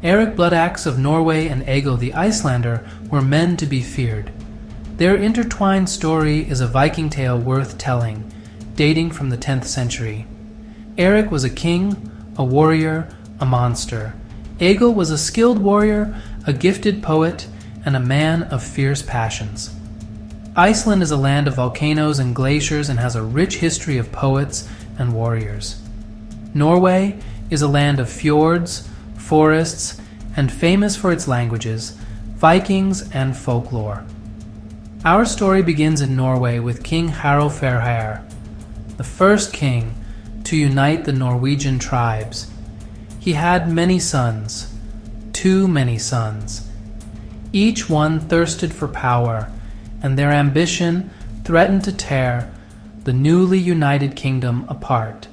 Erik Bloodaxe of Norway and Egill the Icelander were men to be feared. Their intertwined story is a Viking tale worth telling, dating from the 10th century. Erik was a king, a warrior, a monster. Egill was a skilled warrior, a gifted poet, and a man of fierce passions. Iceland is a land of volcanoes and glaciers and has a rich history of poets and warriors. Norway is a land of fjords, forests, and famous for its languages, Vikings, and folklore. Our story begins in Norway with King Harald Fairhair, the first king to unite the Norwegian tribes. He had many sons, too many sons. Each one thirsted for power, and their ambition threatened to tear the newly united kingdom apart.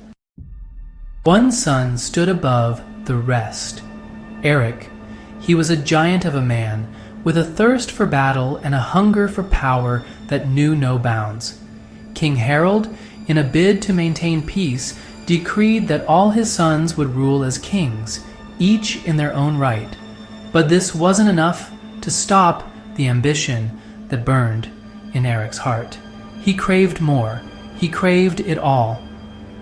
One son stood above the rest. Erik. He was a giant of a man, with a thirst for battle and a hunger for power that knew no bounds. King Harald, in a bid to maintain peace, decreed that all his sons would rule as kings, each in their own right. But this wasn't enough to stop the ambition that burned in Erik's heart. He craved more. He craved it all.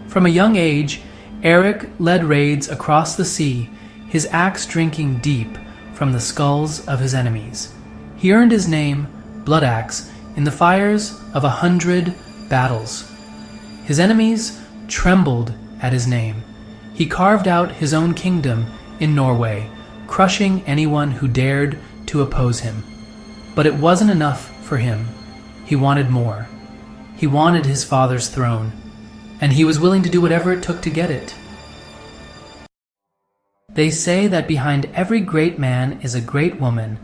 From a young age, Erik led raids across the sea, his axe drinking deep from the skulls of his enemies. He earned his name, Bloodaxe, in the fires of 100 battles. His enemies trembled at his name. He carved out his own kingdom in Norway, crushing anyone who dared to oppose him. But it wasn't enough for him. He wanted more. He wanted his father's throne, and he was willing to do whatever it took to get it. They say that behind every great man is a great woman.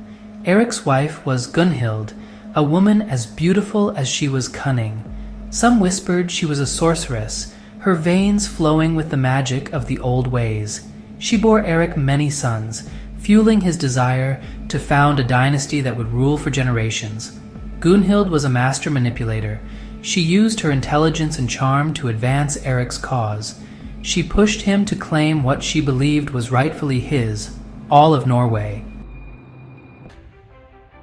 Erik's wife was Gunhild, a woman as beautiful as she was cunning. Some whispered she was a sorceress, her veins flowing with the magic of the old ways. She bore Erik many sons, fueling his desire to found a dynasty that would rule for generations. Gunhild was a master manipulator. She used her intelligence and charm to advance Erik's cause. She pushed him to claim what she believed was rightfully his, all of Norway.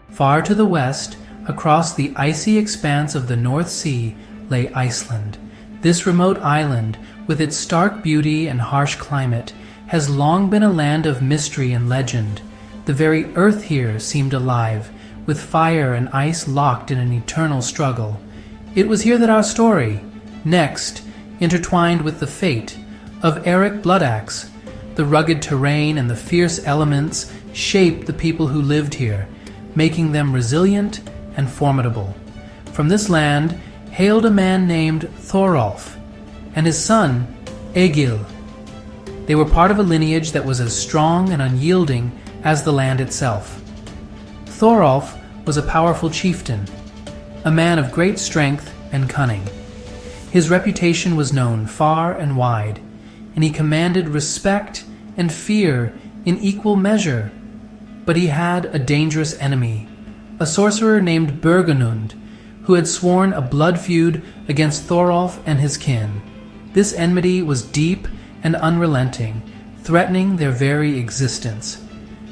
Far to the west, across the icy expanse of the North Sea, lay Iceland. This remote island, with its stark beauty and harsh climate, has long been a land of mystery and legend. The very earth here seemed alive, with fire and ice locked in an eternal struggle. It was here that our story, next, intertwined with the fate of Erik Bloodaxe. The rugged terrain and the fierce elements shaped the people who lived here, making them resilient and formidable. From this land hailed a man named Thorolf and his son Egill. They were part of a lineage that was as strong and unyielding as the land itself. Thorolf was a powerful chieftain, a man of great strength and cunning. His reputation was known far and wide, and he commanded respect and fear in equal measure. But he had a dangerous enemy, a sorcerer named Bergunund, who had sworn a blood feud against Thorolf and his kin. This enmity was deep and unrelenting, threatening their very existence.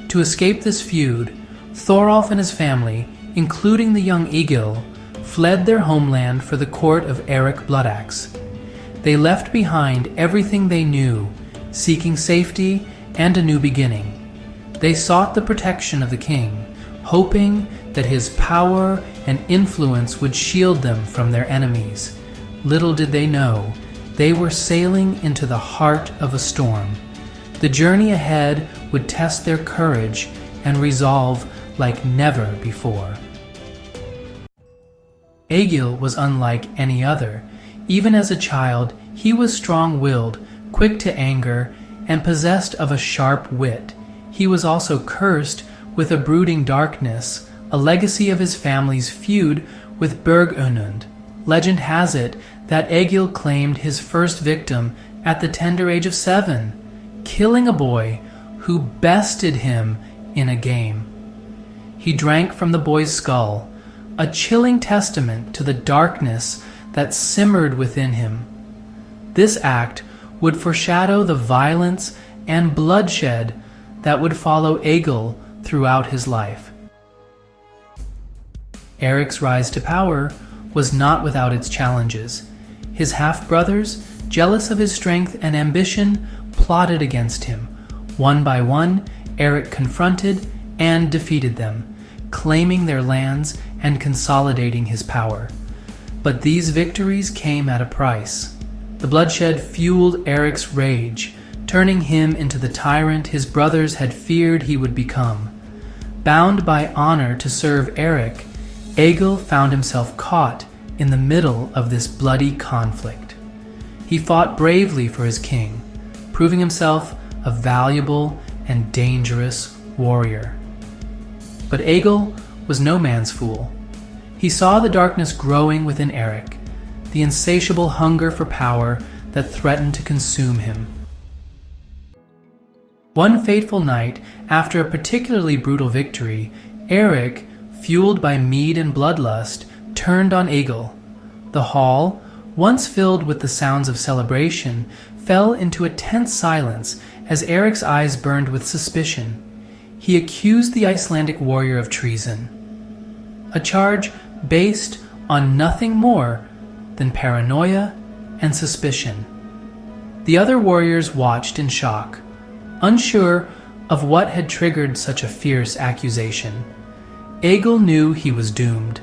To escape this feud, Thorolf and his family, including the young Egill, fled their homeland for the court of Erik Bloodaxe. They left behind everything they knew, seeking safety and a new beginning. They sought the protection of the king, hoping that his power and influence would shield them from their enemies. Little did they know, they were sailing into the heart of a storm. The journey ahead would test their courage and resolve like never before. Egill was unlike any other. Even as a child, he was strong-willed, quick to anger, and possessed of a sharp wit. He was also cursed with a brooding darkness, a legacy of his family's feud with Bergunund. Legend has it that Egill claimed his first victim at the tender age of 7, killing a boy who bested him in a game. He drank from the boy's skull, a chilling testament to the darkness that simmered within him. This act would foreshadow the violence and bloodshed that would follow Egill throughout his life. Erik's rise to power was not without its challenges. His half-brothers, jealous of his strength and ambition, plotted against him. One by one, Erik confronted and defeated them, claiming their lands and consolidating his power. But these victories came at a price. The bloodshed fueled Erik's rage, turning him into the tyrant his brothers had feared he would become. Bound by honor to serve Erik, Egill found himself caught in the middle of this bloody conflict. He fought bravely for his king, proving himself a valuable and dangerous warrior. But Egill was no man's fool. He saw the darkness growing within Erik, the insatiable hunger for power that threatened to consume him. One fateful night, after a particularly brutal victory, Erik, fueled by mead and bloodlust, turned on Egill. The hall, once filled with the sounds of celebration, fell into a tense silence as Erik's eyes burned with suspicion. He accused the Icelandic warrior of treason, a charge based on nothing more than paranoia and suspicion. The other warriors watched in shock, unsure of what had triggered such a fierce accusation. Egill knew he was doomed.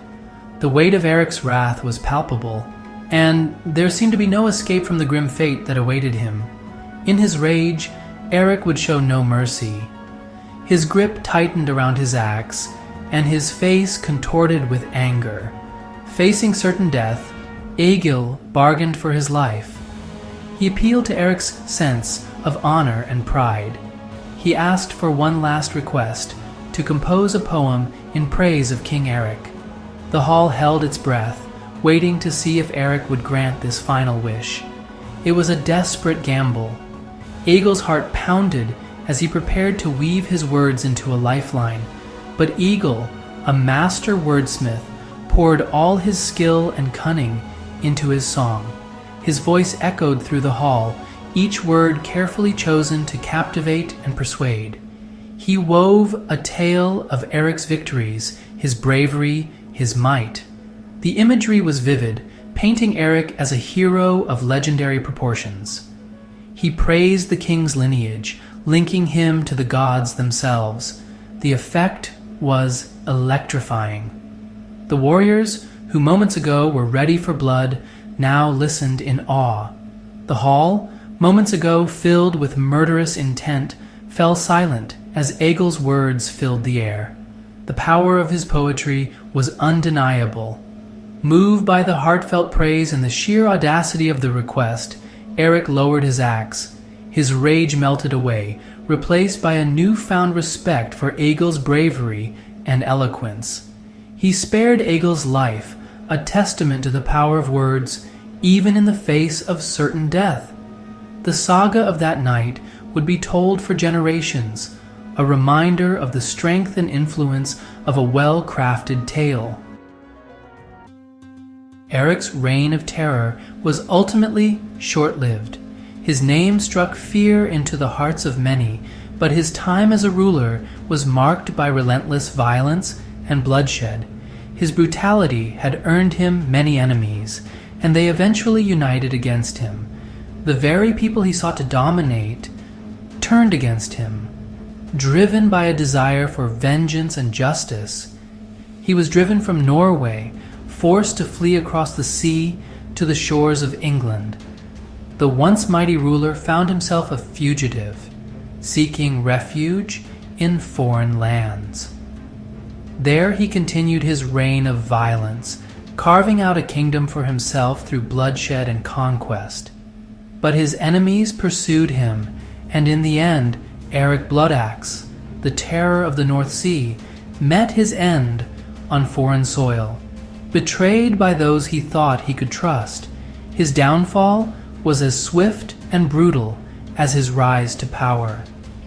The weight of Erik's wrath was palpable, and there seemed to be no escape from the grim fate that awaited him. In his rage, Erik would show no mercy. His grip tightened around his axe, and his face contorted with anger. Facing certain death, Egill bargained for his life. He appealed to Erik's sense of honor and pride. He asked for one last request, to compose a poem in praise of King Erik. The hall held its breath, waiting to see if Erik would grant this final wish. It was a desperate gamble. Egill's heart pounded as he prepared to weave his words into a lifeline, but Egill, a master wordsmith, poured all his skill and cunning into his song. His voice echoed through the hall, each word carefully chosen to captivate and persuade. He wove a tale of Erik's victories, his bravery, his might. The imagery was vivid, painting Erik as a hero of legendary proportions. He praised the king's lineage, linking him to the gods themselves. The effect was electrifying. The warriors, who moments ago were ready for blood, now listened in awe. The hall, moments ago filled with murderous intent, fell silent as Egill's words filled the air. The power of his poetry was undeniable. Moved by the heartfelt praise and the sheer audacity of the request, Erik lowered his axe. His rage melted away, replaced by a newfound respect for Egill's bravery and eloquence. He spared Egill's life, a testament to the power of words, even in the face of certain death. The saga of that night would be told for generations, a reminder of the strength and influence of a well-crafted tale. Erik's reign of terror was ultimately short-lived. His name struck fear into the hearts of many, but his time as a ruler was marked by relentless violence and bloodshed. His brutality had earned him many enemies, and they eventually united against him. The very people he sought to dominate turned against him. Driven by a desire for vengeance and justice, he was driven from Norway, forced to flee across the sea to the shores of England. The once mighty ruler found himself a fugitive, seeking refuge in foreign lands. There he continued his reign of violence, carving out a kingdom for himself through bloodshed and conquest. But his enemies pursued him, and in the end, Erik Bloodaxe, the terror of the North Sea, met his end on foreign soil. Betrayed by those he thought he could trust, his downfall was as swift and brutal as his rise to power.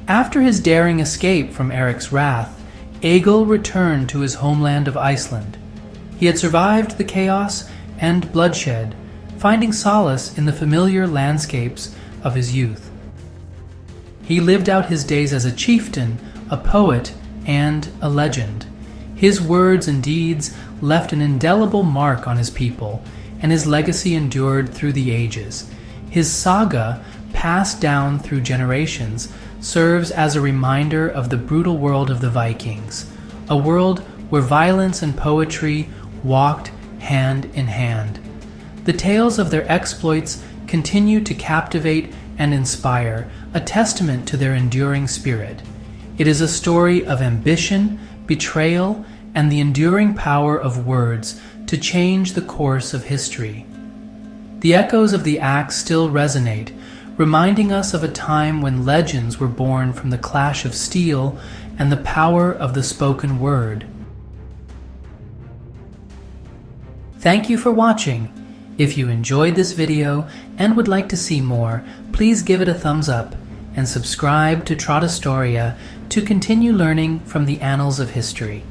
After his daring escape from Erik's wrath, Egill returned to his homeland of Iceland. He had survived the chaos and bloodshed, finding solace in the familiar landscapes of his youth. He lived out his days as a chieftain, a poet, and a legend. His words and deeds left an indelible mark on his people, and his legacy endured through the ages. His saga, passed down through generations, serves as a reminder of the brutal world of the Vikings, a world where violence and poetry walked hand in hand. The tales of their exploits continue to captivate and inspire, a testament to their enduring spirit. It is a story of ambition, betrayal, and the enduring power of words to change the course of history. The echoes of the axe still resonate, reminding us of a time when legends were born from the clash of steel and the power of the spoken word. Thank you for watching. If you enjoyed this video and would like to see more, please give it a thumbs up and subscribe to Trotastoria to continue learning from the annals of history.